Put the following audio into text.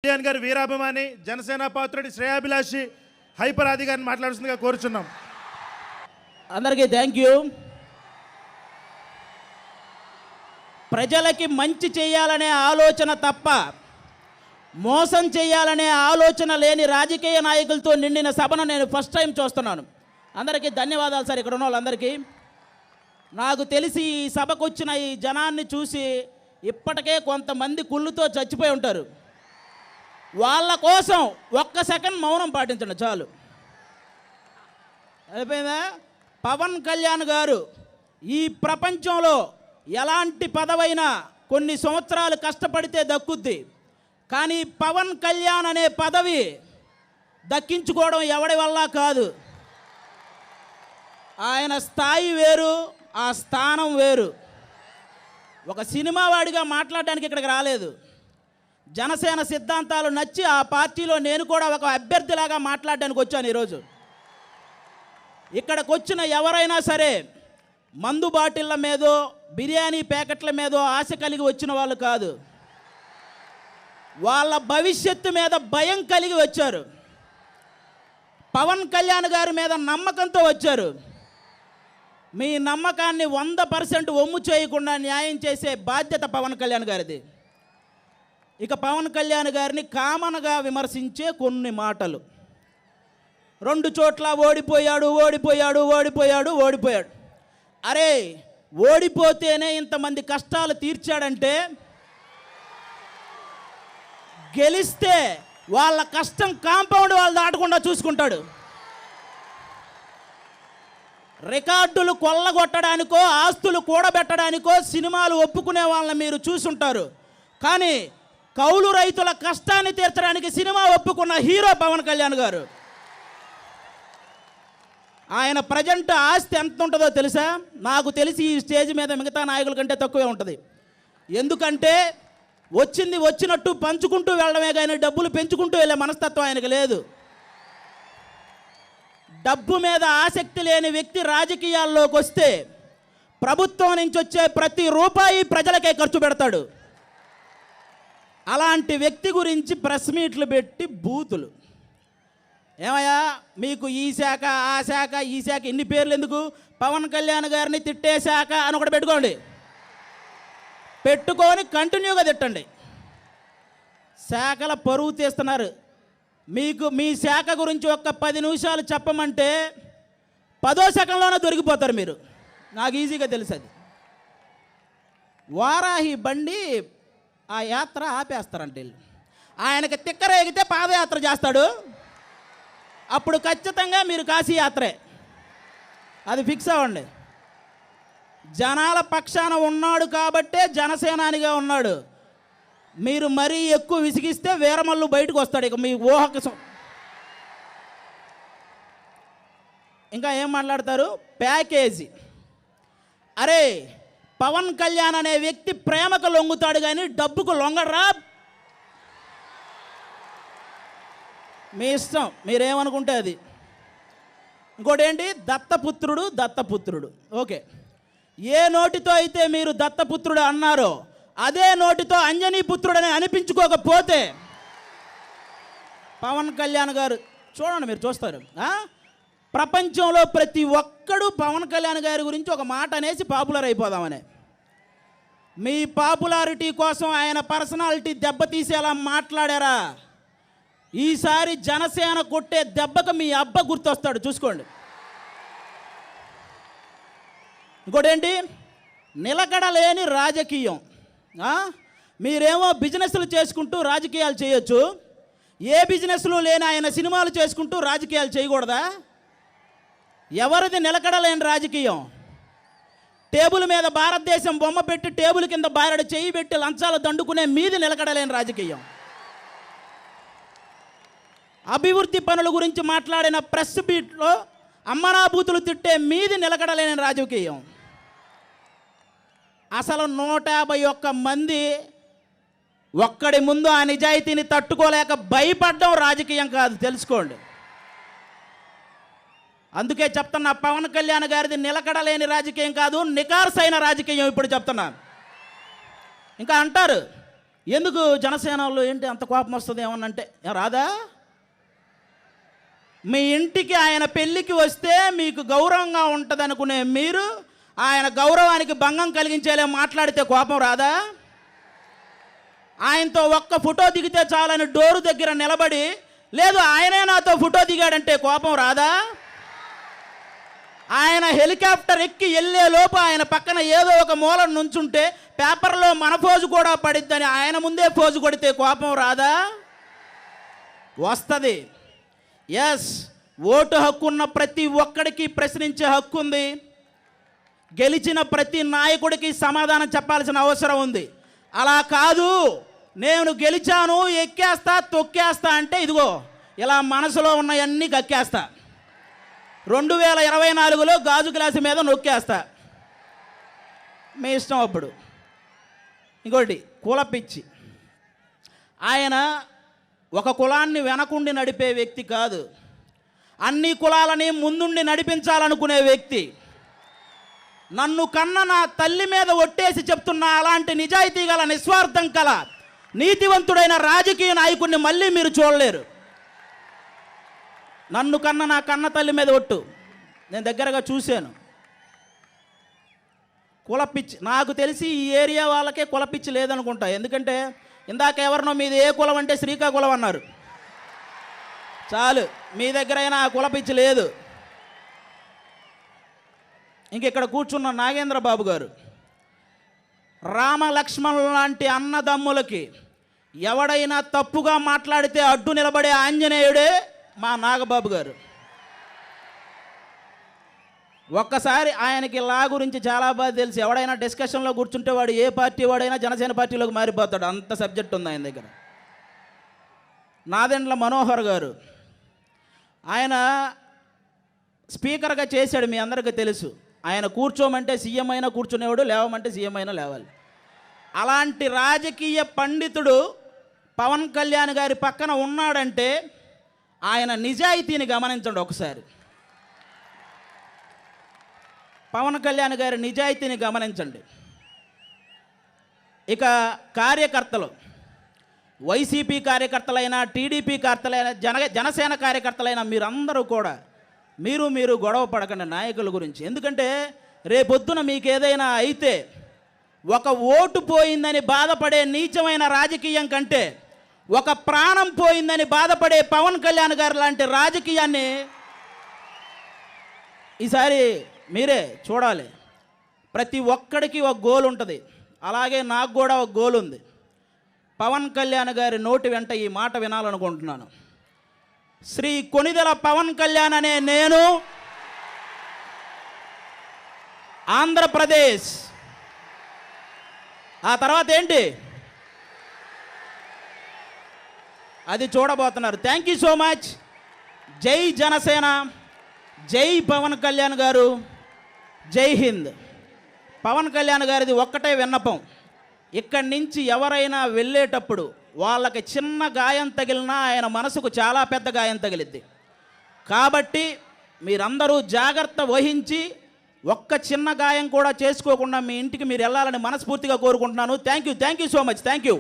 కళ్యాణ్ గారి వీరాభిమాని జనసేన పాత్రుడి శ్రేయాభిలాషి హైపర్ ఆది గారిని మాట్లాడుతుందిగా కోరుచున్నాం. అందరికీ థ్యాంక్ యూ. ప్రజలకి మంచి చేయాలనే ఆలోచన తప్ప మోసం చేయాలనే ఆలోచన లేని రాజకీయ నాయకులతో నిండిన సభను నేను ఫస్ట్ టైం చూస్తున్నాను. అందరికీ ధన్యవాదాలు సార్. ఇక్కడ ఉన్న వాళ్ళందరికీ. నాకు తెలిసి ఈ సభకు వచ్చిన ఈ జనాన్ని చూసి ఇప్పటికే కొంతమంది కుళ్ళుతో చచ్చిపోయి ఉంటారు. వాళ్ళ కోసం ఒక్క సెకండ్ మౌనం పాటించండి చాలు. అయిపోయిందా? పవన్ కళ్యాణ్ గారు ఈ ప్రపంచంలో ఎలాంటి పదవైనా కొన్ని సంవత్సరాలు కష్టపడితే దక్కుద్ది. కానీ పవన్ కళ్యాణ్ అనే పదవి దక్కించుకోవడం ఎవడి వల్ల కాదు. ఆయన స్థాయి వేరు, ఆ స్థానం వేరు. ఒక సినిమా వాడిగా మాట్లాడడానికి ఇక్కడికి రాలేదు. జనసేన సిద్ధాంతాలు నచ్చి ఆ పార్టీలో నేను కూడా ఒక అభ్యర్థిలాగా మాట్లాడడానికి వచ్చాను ఈరోజు. ఇక్కడికి వచ్చిన ఎవరైనా సరే మందు బాటిళ్ళ మీదో బిర్యానీ ప్యాకెట్ల మీదో ఆశ కలిగి వచ్చిన వాళ్ళు కాదు. వాళ్ళ భవిష్యత్తు మీద భయం కలిగి వచ్చారు. పవన్ కళ్యాణ్ గారి మీద నమ్మకంతో వచ్చారు. మీ నమ్మకాన్ని 100% ఒమ్ము చేయకుండా న్యాయం చేసే బాధ్యత పవన్ కళ్యాణ్ గారిది. ఇక పవన్ కళ్యాణ్ గారిని కామన్గా విమర్శించే కొన్ని మాటలు. 2 చోట్ల ఓడిపోయాడు ఓడిపోయాడు ఓడిపోయాడు ఓడిపోయాడు. అరే, ఓడిపోతేనే ఇంతమంది కష్టాలు తీర్చాడంటే గెలిస్తే వాళ్ళ కష్టం కాంపౌండ్ వాళ్ళు దాటకుండా చూసుకుంటాడు. రికార్డులు కొల్లగొట్టడానికో ఆస్తులు కూడబెట్టడానికో సినిమాలు ఒప్పుకునే వాళ్ళని మీరు చూసుంటారు. కానీ కౌలు రైతుల కష్టాన్ని తీర్చడానికి సినిమా ఒప్పుకున్న హీరో పవన్ కళ్యాణ్ గారు. ఆయన ప్రజెంట్ ఆస్తి ఎంత ఉంటుందో తెలుసా? నాకు తెలిసి ఈ స్టేజ్ మీద మిగతా నాయకుల కంటే తక్కువే ఉంటుంది. ఎందుకంటే వచ్చింది వచ్చినట్టు పంచుకుంటూ వెళ్ళడమే కానీ డబ్బులు పెంచుకుంటూ వెళ్ళే మనస్తత్వం ఆయనకు లేదు. డబ్బు మీద ఆసక్తి లేని వ్యక్తి రాజకీయాల్లోకి వస్తే ప్రభుత్వం నుంచి వచ్చే ప్రతి రూపాయి ప్రజలకే ఖర్చు పెడతాడు. అలాంటి వ్యక్తి గురించి ప్రెస్ మీట్లు పెట్టి బూతులు. ఏమయ్యా, మీకు ఈ శాఖ ఆ శాఖ ఈ శాఖ ఇన్ని పేర్లు ఎందుకు? పవన్ కళ్యాణ్ గారిని తిట్టే శాఖ అని ఒకటి పెట్టుకోండి. పెట్టుకొని కంటిన్యూగా తిట్టండి. శాఖల పరువు తీస్తున్నారు. మీకు మీ శాఖ గురించి ఒక్క 10 నిమిషాలు చెప్పమంటే 10వ సెకండ్లోనే దొరికిపోతారు మీరు. నాకు ఈజీగా తెలుసు అది. వారాహి బండి ఆ యాత్ర ఆపేస్తారంటే ఆయనకి తిక్కరేగితే పాదయాత్ర చేస్తాడు. అప్పుడు ఖచ్చితంగా మీరు కాశీ యాత్రే. అది ఫిక్స్ అవ్వండి. జనాల పక్షాన ఉన్నాడు కాబట్టే జనసేనానిగా ఉన్నాడు. మీరు మరీ ఎక్కువ విసిగిస్తే వీరమల్లు బయటకు వస్తాడు. ఇక మీ ఊహకు ఇంకా ఏం మాట్లాడతారు? ప్యాకేజీ. అరే, పవన్ కళ్యాణ్ అనే వ్యక్తి ప్రేమకు లొంగుతాడు కానీ డబ్బుకు లొంగడరా. మీ ఇష్టం, మీరేమనుకుంటే అది. ఇంకోటి ఏంటి? దత్తపుత్రుడు దత్తపుత్రుడు. ఓకే, ఏ నోటితో అయితే మీరు దత్తపుత్రుడు అన్నారో అదే నోటితో అంజనీ పుత్రుడని అనిపించుకోకపోతే పవన్ కళ్యాణ్ గారు చూడండి, మీరు చూస్తారు. ప్రపంచంలో ప్రతి ఒక్కడు పవన్ కళ్యాణ్ గారి గురించి ఒక మాట అనేసి పాపులర్ అయిపోదామని. మీ పాపులారిటీ కోసం ఆయన పర్సనాలిటీ దెబ్బతీసేలా మాట్లాడారా? ఈసారి జనసేన కొట్టే దెబ్బకు మీ అబ్బ గుర్తొస్తాడు, చూసుకోండి. ఇంకోటేంటి? నిలకడలేని రాజకీయం. మీరేమో బిజినెస్లు చేసుకుంటూ రాజకీయాలు చేయొచ్చు. ఏ బిజినెస్లు లేని ఆయన సినిమాలు చేసుకుంటూ రాజకీయాలు చేయకూడదా? ఎవరిది నిలకడలేని రాజకీయం? టేబుల్ మీద భారతదేశం బొమ్మ పెట్టి టేబుల్ కింద బారెడు చేయి పెట్టి లంచాలు దండుకునే మీది నిలకడలేని రాజకీయం. అభివృద్ధి పనుల గురించి మాట్లాడిన ప్రెస్ బీట్లో అమ్మనాభూతులు తిట్టే మీది నిలకడలేని రాజకీయం. అసలు 151 మంది ఒక్కడి ముందు ఆ నిజాయితీని తట్టుకోలేక భయపడడం రాజకీయం కాదు, తెలుసుకోండి. అందుకే చెప్తున్నా, పవన్ కళ్యాణ్ గారిది నిలకడలేని రాజకీయం కాదు, నికార్సైన రాజకీయం. ఇప్పుడు చెప్తున్నా. ఇంకా అంటారు ఎందుకు జనసేన వాళ్ళు ఏంటి అంత కోపం వస్తుంది ఏమన్నంటే రాదా? మీ ఇంటికి ఆయన పెళ్ళికి వస్తే మీకు గౌరవంగా ఉంటుంది అనుకునే మీరు ఆయన గౌరవానికి భంగం కలిగించేలా మాట్లాడితే కోపం రాదా? ఆయనతో ఒక్క ఫోటో దిగితే చాలని డోరు దగ్గర నిలబడి లేదు ఆయనే నాతో ఫోటో దిగాడంటే కోపం రాదా? ఆయన హెలికాప్టర్ ఎక్కి వెళ్ళే లోపు ఆయన పక్కన ఏదో ఒక మూల నుంచుంటే పేపర్లో మన ఫోజు కూడా పడిద్దని ఆయన ముందే ఫోజు కొడితే కోపం రాదా? వస్తుంది. ఎస్, ఓటు హక్కు ఉన్న ప్రతి ఒక్కడికి ప్రశ్నించే హక్కు ఉంది. గెలిచిన ప్రతి నాయకుడికి సమాధానం చెప్పాల్సిన అవసరం ఉంది. అలా కాదు నేను గెలిచాను ఎక్కేస్తా తొక్కేస్తా అంటే ఇదిగో ఇలా మనసులో ఉన్నవన్నీ కక్కేస్తా, 2024లో గాజు గ్లాసు మీద నొక్కేస్తా, మీ ఇష్టం. అప్పుడు ఇంకోటి కులపిచ్చి. ఆయన ఒక కులాన్ని వెనకుండి నడిపే వ్యక్తి కాదు, అన్ని కులాలని ముందుండి నడిపించాలనుకునే వ్యక్తి. నన్ను కన్న నా తల్లి మీద ఒట్టేసి చెప్తున్నా, అలాంటి నిజాయితీ గల నిస్వార్థం కల నీతివంతుడైన రాజకీయ నాయకుడిని మళ్ళీ మీరు చూడలేరు. నన్ను కన్న నా కన్న తల్లి మీద ఒట్టు, నేను దగ్గరగా చూశాను. కులపిచ్చి నాకు తెలిసి ఈ ఏరియా వాళ్ళకే కులపిచ్చి లేదనుకుంటా. ఎందుకంటే ఇందాక ఎవరినో మీది ఏ కులం అంటే శ్రీకాకుళం అన్నారు. చాలు, మీ దగ్గర అయినా ఆ కులపిచ్చి లేదు. ఇంక ఇక్కడ కూర్చున్న నాగేంద్ర బాబు గారు, రామ లక్ష్మణుల లాంటి అన్నదమ్ములకి ఎవడైనా తప్పుగా మాట్లాడితే అడ్డు నిలబడే ఆంజనేయుడే మా నాగబాబు గారు. ఒక్కసారి ఆయనకి లా గురించి చాలా బాగా తెలిసి ఎవడైనా డిస్కషన్లో కూర్చుంటే వాడు ఏ పార్టీ వాడైనా జనసేన పార్టీలోకి మారిపోతాడు, అంత సబ్జెక్ట్ ఉంది ఆయన దగ్గర. నాదెండ్ల మనోహర్ గారు, ఆయన స్పీకర్గా చేశాడు, మీ అందరికీ తెలుసు. ఆయన కూర్చోమంటే సీఎం అయినా కూర్చునేవాడు, లేవమంటే సీఎం అయినా లేవాలి. అలాంటి రాజకీయ పండితుడు పవన్ కళ్యాణ్ గారి పక్కన ఉన్నాడంటే ఆయన నిజాయితీని గమనించండి ఒకసారి. పవన్ కళ్యాణ్ గారి నిజాయితీని గమనించండి. ఇక కార్యకర్తలు, వైసీపీ కార్యకర్తలైనా టీడీపీ కార్యకర్తలైనా జనసేన కార్యకర్తలైనా మీరందరూ కూడా మీరు గొడవ పడకండి నాయకుల గురించి. ఎందుకంటే రేపొద్దున మీకు ఏదైనా అయితే ఒక ఓటు పోయిందని బాధపడే నీచమైన రాజకీయం కంటే ఒక ప్రాణం పోయిందని బాధపడే పవన్ కళ్యాణ్ గారు లాంటి రాజకీయాన్ని ఈసారి మీరే చూడాలి. ప్రతి ఒక్కడికి ఒక గోల్ ఉంటుంది, అలాగే నాకు కూడా ఒక గోల్ ఉంది. పవన్ కళ్యాణ్ గారి నోటి వెంట ఈ మాట వినాలనుకుంటున్నాను. శ్రీ కొణిదెల పవన్ కళ్యాణ్ అనే నేను ఆంధ్రప్రదేశ్, ఆ తర్వాత ఏంటి అది చూడబోతున్నారు. Thank you so much. జై జనసేన, జై పవన్ కళ్యాణ్ గారు, జై హింద్. పవన్ కళ్యాణ్ గారిది ఒక్కటే విన్నపం, ఇక్కడి నుంచి ఎవరైనా వెళ్ళేటప్పుడు వాళ్ళకి చిన్న గాయం తగిలినా ఆయన మనసుకు చాలా పెద్ద గాయం తగిలిద్ది. కాబట్టి మీరందరూ జాగ్రత్త వహించి ఒక్క చిన్న గాయం కూడా చేసుకోకుండా మీ ఇంటికి మీరు వెళ్ళాలని మనస్ఫూర్తిగా కోరుకుంటున్నాను. Thank you so much. Thank you.